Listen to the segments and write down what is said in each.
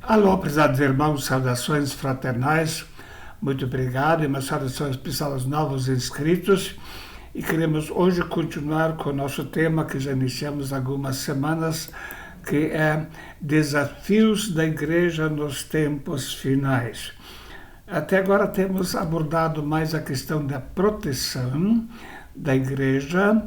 Alô, prezados irmãos, saudações fraternais, muito obrigado e uma saudação especial aos novos inscritos. E queremos hoje continuar com o nosso tema que já iniciamos há algumas semanas, que é Desafios da Igreja nos Tempos Finais. Até agora temos abordado mais a questão da proteção da Igreja,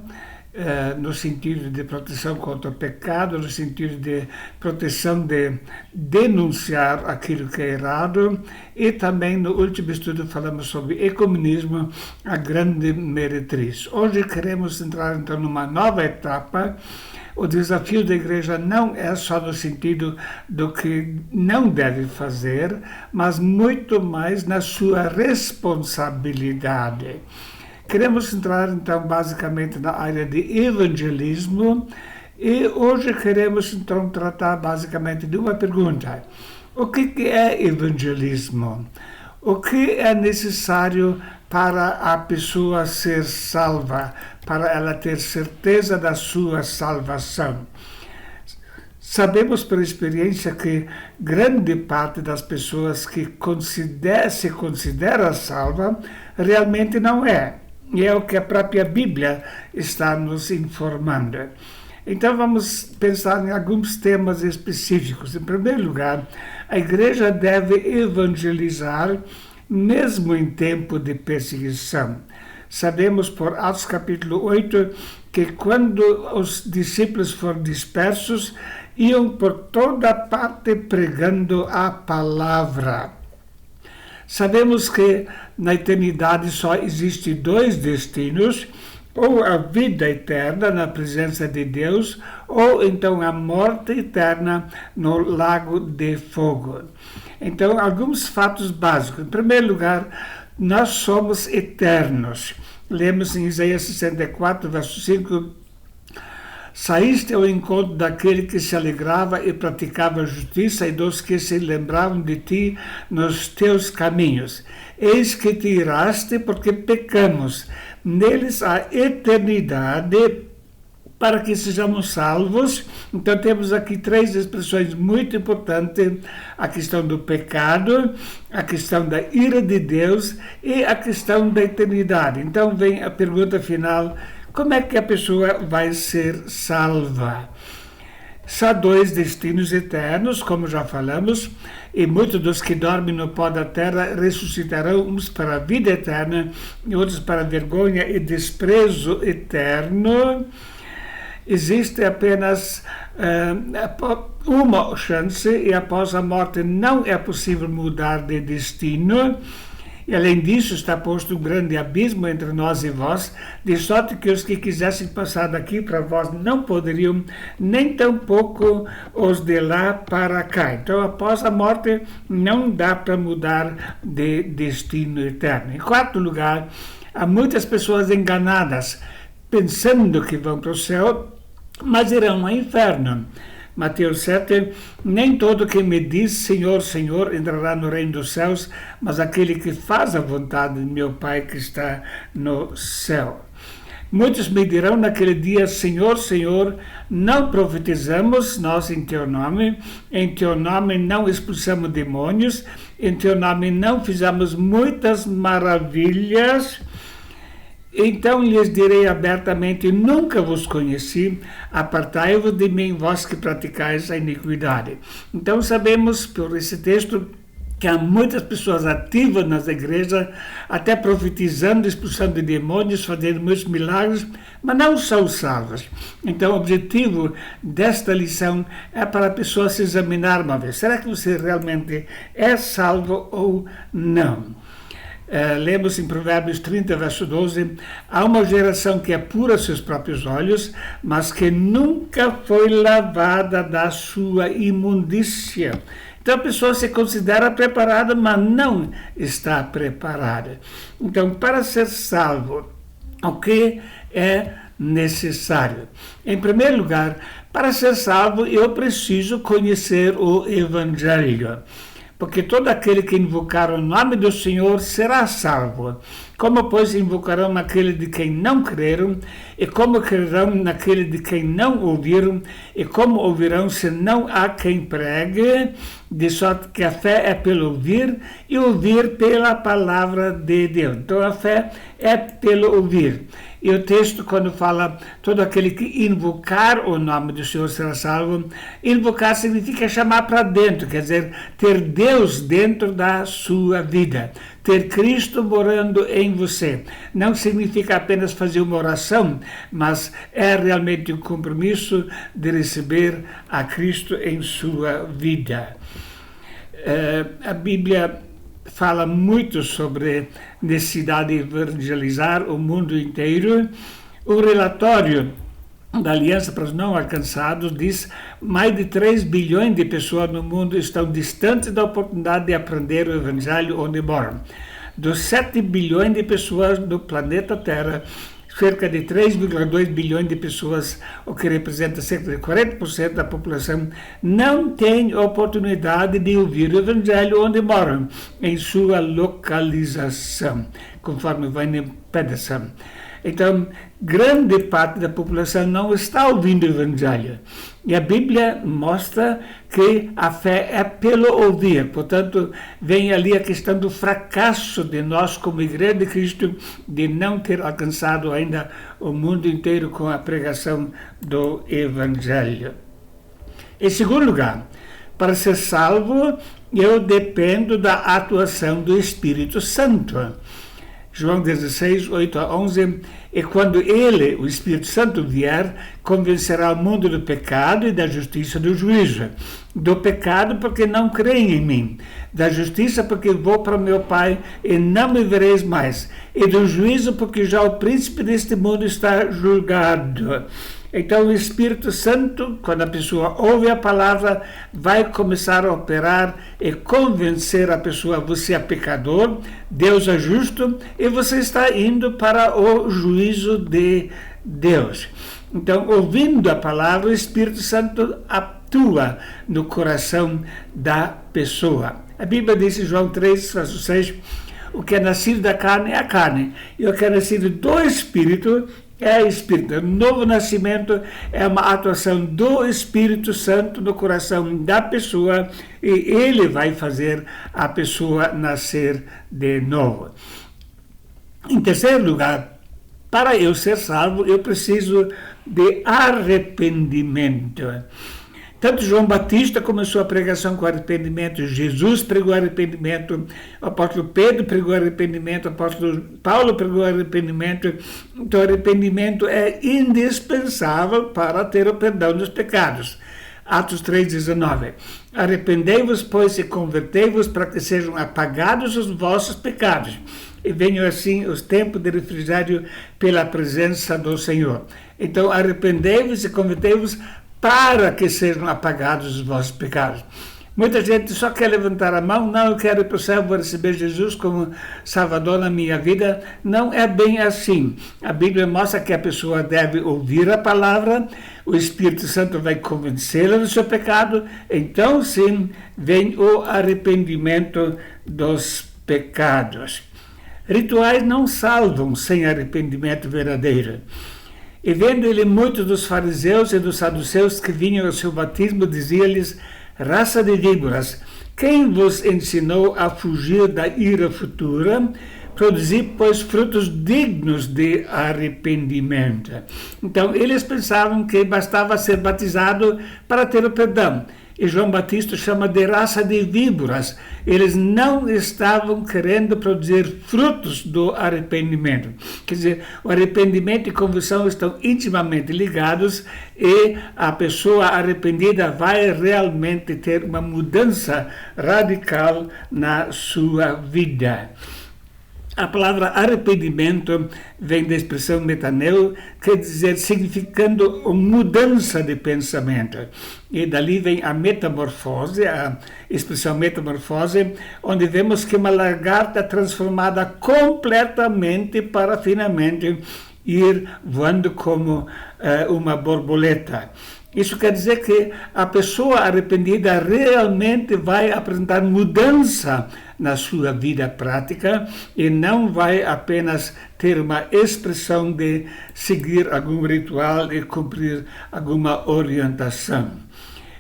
no sentido de proteção contra o pecado, no sentido de proteção de denunciar aquilo que é errado, e também no último estudo falamos sobre ecumenismo, a grande meretriz. Hoje queremos entrar então numa nova etapa. O desafio da igreja não é só no sentido do que não deve fazer, mas muito mais na sua responsabilidade. Queremos entrar, então, basicamente na área de evangelismo e hoje queremos, então, tratar basicamente de uma pergunta. O que é evangelismo? O que é necessário para a pessoa ser salva, para ela ter certeza da sua salvação? Sabemos por experiência que grande parte das pessoas que se considera salva realmente não é. E é o que a própria Bíblia está nos informando. Então vamos pensar em alguns temas específicos. Em primeiro lugar, a igreja deve evangelizar mesmo em tempo de perseguição. Sabemos por Atos capítulo 8 que quando os discípulos foram dispersos, iam por toda parte pregando a palavra. Sabemos que na eternidade só existem dois destinos, ou a vida eterna na presença de Deus, ou então a morte eterna no lago de fogo. Então, alguns fatos básicos. Em primeiro lugar, nós somos eternos. Lemos em Isaías 64, verso 5, saíste ao encontro daquele que se alegrava e praticava a justiça e dos que se lembravam de ti nos teus caminhos. Eis que te iraste porque pecamos. Neles há eternidade para que sejamos salvos. Então temos aqui três expressões muito importantes: a questão do pecado, a questão da ira de Deus e a questão da eternidade. Então vem a pergunta final: como é que a pessoa vai ser salva? Só dois destinos eternos, como já falamos, e muitos dos que dormem no pó da terra ressuscitarão, uns para a vida eterna e outros para a vergonha e desprezo eterno. Existe apenas uma chance e após a morte não é possível mudar de destino. E além disso está posto um grande abismo entre nós e vós, de sorte que os que quisessem passar daqui para vós não poderiam, nem tampouco os de lá para cá. Então, após a morte, não dá para mudar de destino eterno. Em quarto lugar, há muitas pessoas enganadas, pensando que vão para o céu, mas irão ao inferno. Mateus 7, nem todo que me diz Senhor, Senhor entrará no reino dos céus, mas aquele que faz a vontade de meu Pai que está no céu. Muitos me dirão naquele dia, Senhor, Senhor, não profetizamos nós em teu nome não expulsamos demônios, em teu nome não fizemos muitas maravilhas. Então lhes direi abertamente, nunca vos conheci, apartai-vos de mim, vós que praticais a iniquidade. Então sabemos por esse texto que há muitas pessoas ativas nas igrejas, até profetizando, expulsando demônios, fazendo muitos milagres, mas não são salvas. Então o objetivo desta lição é para a pessoa se examinar uma vez. Será que você realmente é salvo ou não? Lemos em Provérbios 30, verso 12, há uma geração que é pura aos seus próprios olhos, mas que nunca foi lavada da sua imundícia. Então a pessoa se considera preparada, mas não está preparada. Então, para ser salvo, o que é necessário? Em primeiro lugar, para ser salvo, eu preciso conhecer o Evangelho. Porque todo aquele que invocar o nome do Senhor será salvo. Como, pois, invocarão naquele de quem não creram? E como crerão naquele de quem não ouviram? E como ouvirão se não há quem pregue? De sorte que a fé é pelo ouvir, e ouvir pela palavra de Deus. Então a fé é pelo ouvir. E o texto, quando fala todo aquele que invocar o nome do Senhor será salvo, invocar significa chamar para dentro, quer dizer, ter Deus dentro da sua vida, ter Cristo morando em você. Não significa apenas fazer uma oração, mas é realmente um compromisso de receber a Cristo em sua vida. A Bíblia fala muito sobre necessidade de evangelizar o mundo inteiro. O relatório da Aliança para os Não Alcançados diz que mais de 3 bilhões de pessoas no mundo estão distantes da oportunidade de aprender o Evangelho onde moram. Dos 7 bilhões de pessoas do planeta Terra, cerca de 3,2 bilhões de pessoas, o que representa cerca de 40% da população, não tem oportunidade de ouvir o Evangelho onde moram, em sua localização, conforme Wayne Pedersen. Então, grande parte da população não está ouvindo o Evangelho. E a Bíblia mostra que a fé é pelo ouvir. Portanto, vem ali a questão do fracasso de nós como Igreja de Cristo de não ter alcançado ainda o mundo inteiro com a pregação do Evangelho. Em segundo lugar, para ser salvo, eu dependo da atuação do Espírito Santo. João 16, 8 a 11, e quando ele, o Espírito Santo, vier, convencerá o mundo do pecado e da justiça e do juízo. Do pecado porque não creem em mim, da justiça porque vou para meu Pai e não me vereis mais, e do juízo porque já o príncipe deste mundo está julgado. Então o Espírito Santo, quando a pessoa ouve a palavra, vai começar a operar e convencer a pessoa: você é pecador, Deus é justo e você está indo para o juízo de Deus. Então, ouvindo a palavra, o Espírito Santo atua no coração da pessoa. A Bíblia diz em João 3, verso 6, o que é nascido da carne é a carne, e o que é nascido do Espírito é Espírito. O novo nascimento é uma atuação do Espírito Santo no coração da pessoa e ele vai fazer a pessoa nascer de novo. Em terceiro lugar, para eu ser salvo, eu preciso de arrependimento. Tanto João Batista começou a pregação com arrependimento, Jesus pregou arrependimento, o apóstolo Pedro pregou arrependimento, o apóstolo Paulo pregou arrependimento. Então, arrependimento é indispensável para ter o perdão dos pecados. Atos 3,19. Arrependei-vos, pois, e convertei-vos para que sejam apagados os vossos pecados, e venham assim os tempos de refrigério pela presença do Senhor. Então, arrependei-vos e convertei-vos para que sejam apagados os vossos pecados. Muita gente só quer levantar a mão: não, eu quero ir para o céu, vou receber Jesus como Salvador na minha vida. Não é bem assim. A Bíblia mostra que a pessoa deve ouvir a palavra, o Espírito Santo vai convencê-la do seu pecado, então sim, vem o arrependimento dos pecados. Rituais não salvam sem arrependimento verdadeiro. E vendo ele muitos dos fariseus e dos saduceus que vinham ao seu batismo, dizia-lhes: raça de víboras, quem vos ensinou a fugir da ira futura? Produzi, pois, frutos dignos de arrependimento. Então, eles pensavam que bastava ser batizado para ter o perdão. E João Batista chama de raça de víboras. Eles não estavam querendo produzir frutos do arrependimento. Quer dizer, o arrependimento e conversão estão intimamente ligados e a pessoa arrependida vai realmente ter uma mudança radical na sua vida. A palavra arrependimento vem da expressão metaneu, quer dizer significando mudança de pensamento. E dali vem a metamorfose, a expressão metamorfose, onde vemos que uma lagarta é transformada completamente para finalmente ir voando como uma borboleta. Isso quer dizer que a pessoa arrependida realmente vai apresentar mudança na sua vida prática e não vai apenas ter uma expressão de seguir algum ritual e cumprir alguma orientação.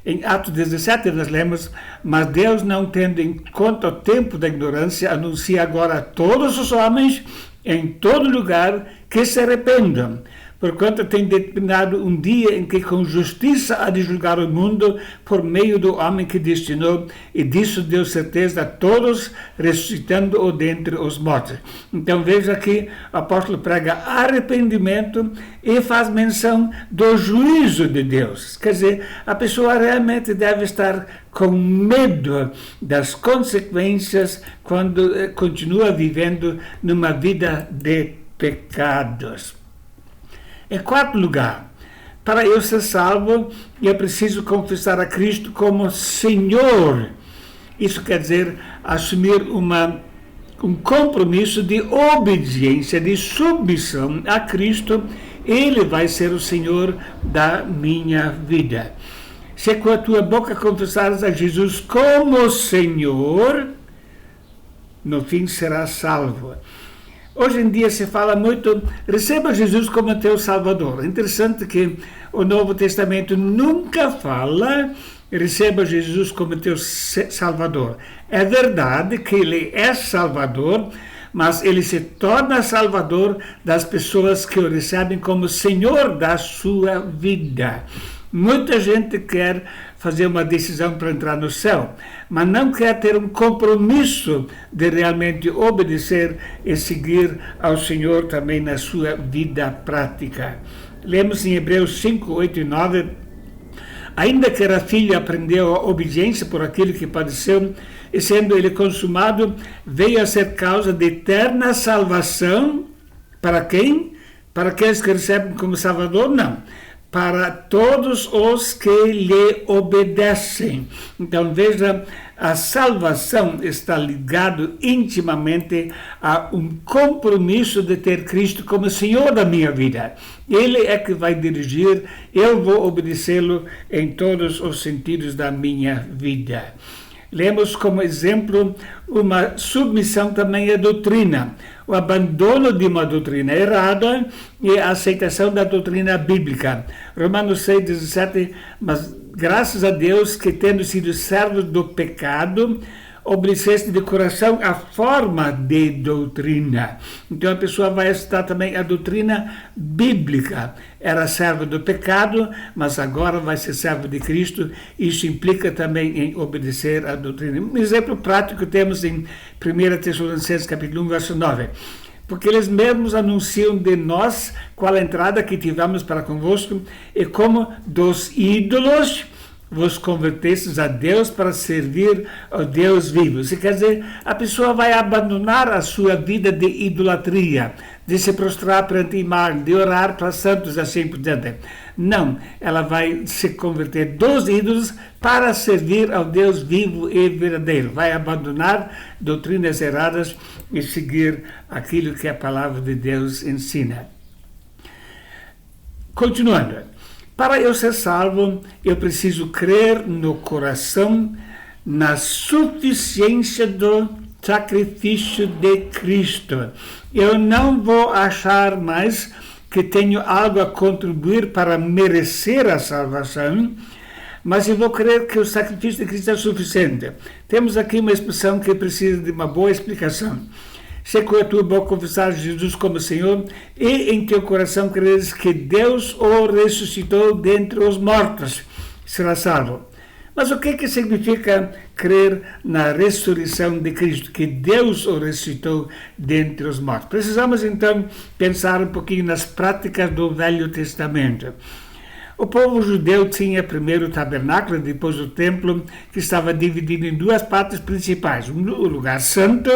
Em Atos 17 nós lemos: mas Deus, não tendo em conta o tempo da ignorância, anuncia agora a todos os homens em todo lugar que se arrependam, porquanto tem determinado um dia em que com justiça há de julgar o mundo por meio do homem que destinou, e disso deu certeza a todos, ressuscitando-o dentre os mortos. Então veja que o apóstolo prega arrependimento e faz menção do juízo de Deus. Quer dizer, a pessoa realmente deve estar com medo das consequências quando continua vivendo numa vida de pecados. Em quarto lugar, para eu ser salvo, eu preciso confessar a Cristo como Senhor. Isso quer dizer assumir um compromisso de obediência, de submissão a Cristo. Ele vai ser o Senhor da minha vida. Se com a tua boca confessares a Jesus como Senhor, no fim serás salvo. Hoje em dia se fala muito: receba Jesus como teu Salvador. É interessante que o Novo Testamento nunca fala: receba Jesus como teu Salvador. É verdade que ele é Salvador, mas ele se torna Salvador das pessoas que o recebem como Senhor da sua vida. Muita gente quer fazer uma decisão para entrar no céu, mas não quer ter um compromisso de realmente obedecer e seguir ao Senhor também na sua vida prática. Lemos em Hebreus 5, 8 e 9: ainda que era filho, aprendeu a obediência por aquilo que padeceu, e sendo ele consumado, veio a ser causa de eterna salvação. Para quem? Para aqueles que recebem como Salvador? Não. Para todos os que lhe obedecem. Então veja, a salvação está ligado intimamente a um compromisso de ter Cristo como Senhor da minha vida. Ele é que vai dirigir, eu vou obedecê-lo em todos os sentidos da minha vida. Lemos como exemplo uma submissão também à doutrina, o abandono de uma doutrina errada e a aceitação da doutrina bíblica. Romanos 6, 17, mas graças a Deus que, tendo sido servos do pecado, obedeceste de coração a forma de doutrina. Então a pessoa vai estudar também a doutrina bíblica. Era servo do pecado, mas agora vai ser servo de Cristo. Isso implica também em obedecer à doutrina. Um exemplo prático temos em 1 Tessalonicenses capítulo 1, verso 9. Porque eles mesmos anunciam de nós qual a entrada que tivemos para convosco, e como dos ídolos vos convertestes a Deus para servir ao Deus vivo. Isso quer dizer, a pessoa vai abandonar a sua vida de idolatria, de se prostrar perante imagem, de orar para santos, assim por diante. Não, ela vai se converter dos ídolos para servir ao Deus vivo e verdadeiro. Vai abandonar doutrinas erradas e seguir aquilo que a palavra de Deus ensina. Continuando. Para eu ser salvo, eu preciso crer no coração na suficiência do sacrifício de Cristo. Eu não vou achar mais que tenho algo a contribuir para merecer a salvação, mas eu vou crer que o sacrifício de Cristo é suficiente. Temos aqui uma expressão que precisa de uma boa explicação. Se com a tua boca confessares Jesus como Senhor e em teu coração creres que Deus o ressuscitou dentre os mortos, será salvo. Mas o que significa crer na ressurreição de Cristo, que Deus o ressuscitou dentre os mortos? Precisamos então pensar um pouquinho nas práticas do Velho Testamento. O povo judeu tinha primeiro o tabernáculo e depois o templo, que estava dividido em duas partes principais: o lugar santo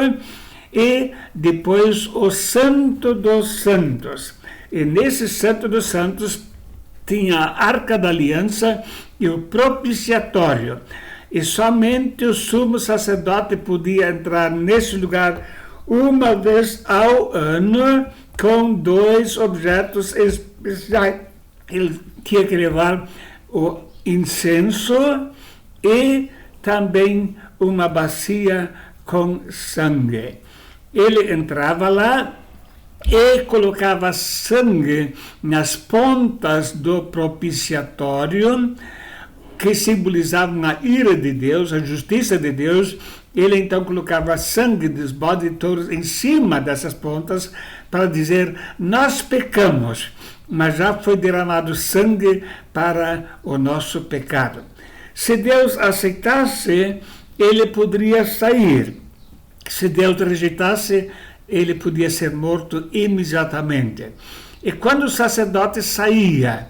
e depois o Santo dos Santos. E nesse Santo dos Santos tinha a Arca da Aliança e o propiciatório. E somente o sumo sacerdote podia entrar nesse lugar uma vez ao ano com dois objetos especiais. Ele tinha que levar o incenso e também uma bacia com sangue. Ele entrava lá e colocava sangue nas pontas do propiciatório, que simbolizavam a ira de Deus, a justiça de Deus. Ele então colocava sangue dos bodes e touros em cima dessas pontas para dizer: nós pecamos, mas já foi derramado sangue para o nosso pecado. Se Deus aceitasse, ele poderia sair. Se Deus rejeitasse, ele podia ser morto imediatamente. E quando o sacerdote saía,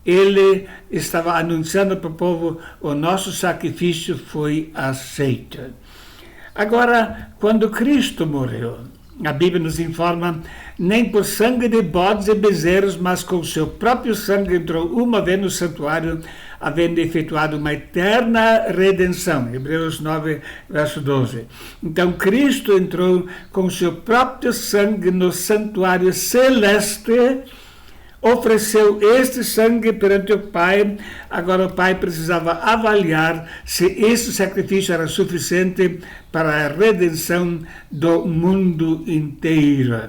ele estava anunciando para o povo: o nosso sacrifício foi aceito. Agora, quando Cristo morreu, a Bíblia nos informa: nem por sangue de bodes e bezerros, mas com o seu próprio sangue entrou uma vez no santuário, havendo efetuado uma eterna redenção. Hebreus 9, verso 12. Então, Cristo entrou com o seu próprio sangue no santuário celeste, ofereceu este sangue perante o Pai. Agora o Pai precisava avaliar se esse sacrifício era suficiente para a redenção do mundo inteiro.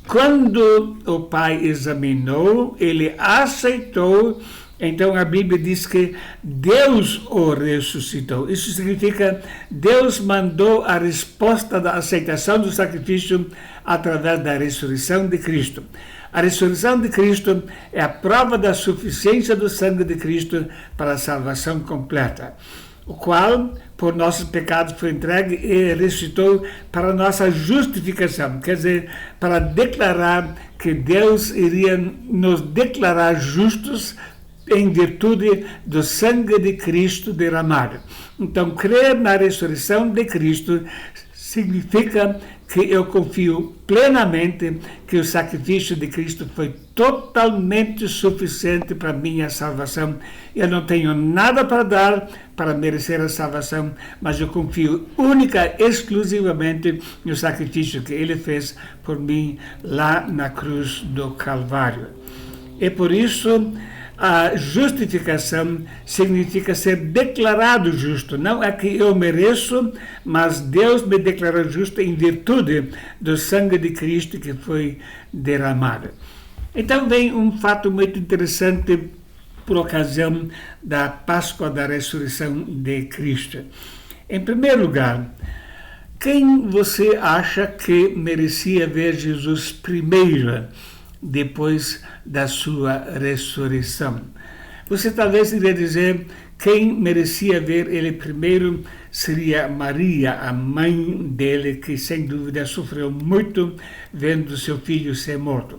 Quando o Pai examinou, ele aceitou. Então a Bíblia diz que Deus o ressuscitou. Isso significa Deus mandou a resposta da aceitação do sacrifício através da ressurreição de Cristo. A ressurreição de Cristo é a prova da suficiência do sangue de Cristo para a salvação completa, o qual, por nossos pecados, foi entregue e ressuscitou para a nossa justificação, quer dizer, para declarar que Deus iria nos declarar justos em virtude do sangue de Cristo derramado. Então, crer na ressurreição de Cristo significa que eu confio plenamente que o sacrifício de Cristo foi totalmente suficiente para minha salvação. Eu não tenho nada para dar para merecer a salvação, mas eu confio única e exclusivamente no sacrifício que ele fez por mim lá na cruz do Calvário. E por isso, a justificação significa ser declarado justo. Não é que eu mereço, mas Deus me declarou justo em virtude do sangue de Cristo que foi derramado. Então vem um fato muito interessante por ocasião da Páscoa da ressurreição de Cristo. Em primeiro lugar, quem você acha que merecia ver Jesus primeiro, depois da sua ressurreição? Você talvez iria dizer: quem merecia ver ele primeiro seria Maria, a mãe dele, que sem dúvida sofreu muito vendo seu filho ser morto.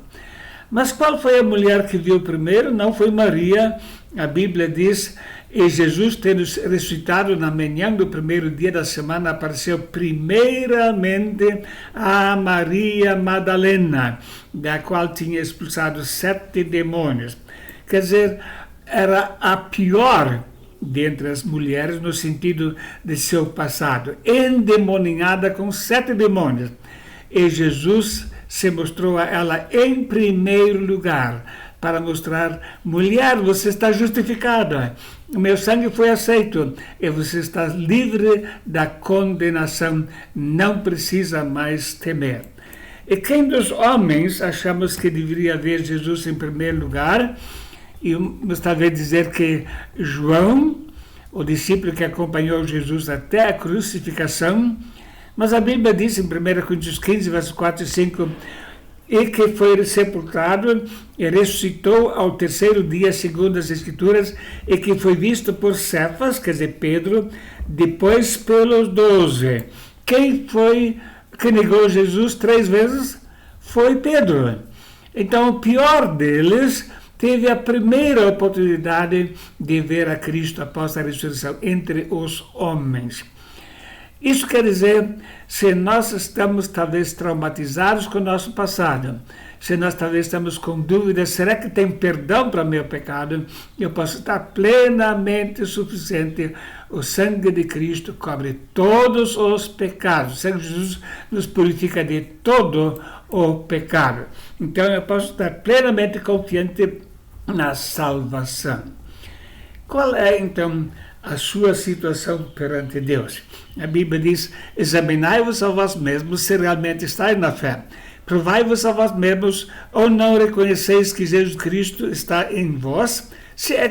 Mas qual foi a mulher que viu primeiro? Não foi Maria. A Bíblia diz: e Jesus, tendo ressuscitado na manhã do primeiro dia da semana, apareceu primeiramente a Maria Madalena, da qual tinha expulsado 7 demônios. Quer dizer, era a pior dentre as mulheres no sentido de seu passado, endemoniada com 7 demônios. E Jesus se mostrou a ela em primeiro lugar, para mostrar: mulher, você está justificada, o meu sangue foi aceito e você está livre da condenação, não precisa mais temer. E quem dos homens achamos que deveria ver Jesus em primeiro lugar? E vamos talvez dizer que João, o discípulo que acompanhou Jesus até a crucificação. Mas a Bíblia diz em 1 Coríntios 15, versos 4 e 5, e que foi sepultado e ressuscitou ao terceiro dia, segundo as Escrituras, e que foi visto por Cefas, quer dizer, Pedro, depois pelos 12. Quem foi que negou Jesus 3 vezes? Foi Pedro. Então, o pior deles teve a primeira oportunidade de ver a Cristo após a ressurreição entre os homens. Isso quer dizer, se nós estamos talvez traumatizados com o nosso passado, se nós talvez estamos com dúvidas: será que tem perdão para meu pecado? Eu posso estar plenamente suficiente. O sangue de Cristo cobre todos os pecados. O sangue de Jesus nos purifica de todo o pecado. Então eu posso estar plenamente confiante na salvação. Qual é então a sua situação perante Deus. A Bíblia diz: examinai-vos a vós mesmos se realmente estáis na fé. Provai-vos a vós mesmos, ou não reconheceis que Jesus Cristo está em vós, se é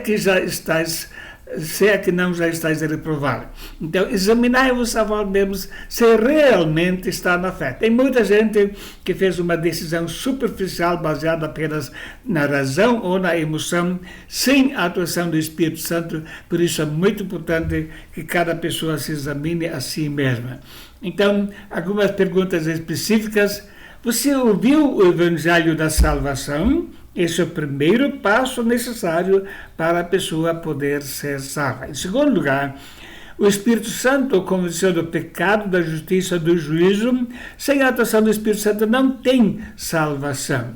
que não já estáis reprovados. Então, examinai-vos a vós mesmos se realmente está na fé. Tem muita gente que fez uma decisão superficial baseada apenas na razão ou na emoção, sem a atuação do Espírito Santo. Por isso é muito importante que cada pessoa se examine a si mesma. Então, algumas perguntas específicas. Você ouviu o Evangelho da Salvação? Esse é o primeiro passo necessário para a pessoa poder ser salva. Em segundo lugar, o Espírito Santo convenceu do pecado, da justiça, do juízo. Sem a atuação do Espírito Santo não tem salvação.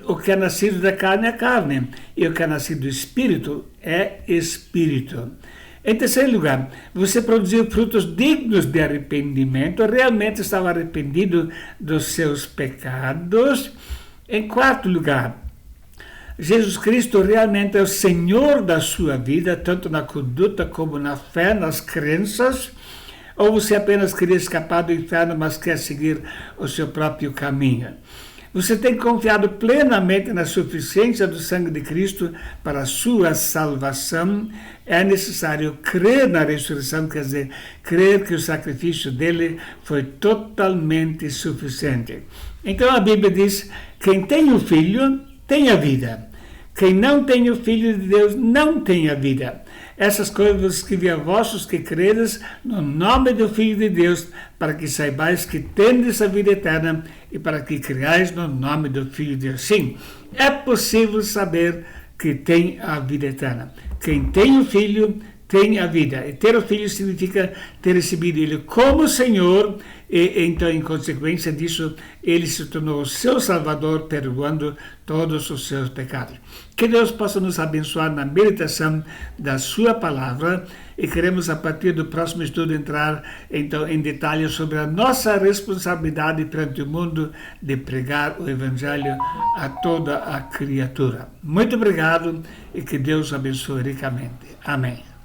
O que é nascido da carne é carne, e o que é nascido do Espírito é Espírito. Em terceiro lugar, você produziu frutos dignos de arrependimento, realmente estava arrependido dos seus pecados. Em quarto lugar, Jesus Cristo realmente é o Senhor da sua vida, tanto na conduta como na fé, nas crenças, ou você apenas queria escapar do inferno, mas quer seguir o seu próprio caminho? Você tem confiado plenamente na suficiência do sangue de Cristo para a sua salvação? É necessário crer na ressurreição, quer dizer, crer que o sacrifício dele foi totalmente suficiente. Então a Bíblia diz: quem tem o Filho tem a vida. Quem não tem o Filho de Deus não tem a vida. Essas coisas vos escrevi a vossos que credes no nome do Filho de Deus, para que saibais que tendes a vida eterna e para que creais no nome do Filho de Deus. Sim, é possível saber que tem a vida eterna. Quem tem o Filho tem a vida. E ter o Filho significa ter recebido Ele como Senhor, e então, em consequência disso, Ele se tornou o seu Salvador, perdoando todos os seus pecados. Que Deus possa nos abençoar na meditação da sua palavra, e queremos, a partir do próximo estudo, entrar então em detalhes sobre a nossa responsabilidade perante o mundo de pregar o Evangelho a toda a criatura. Muito obrigado e que Deus abençoe ricamente. Amém.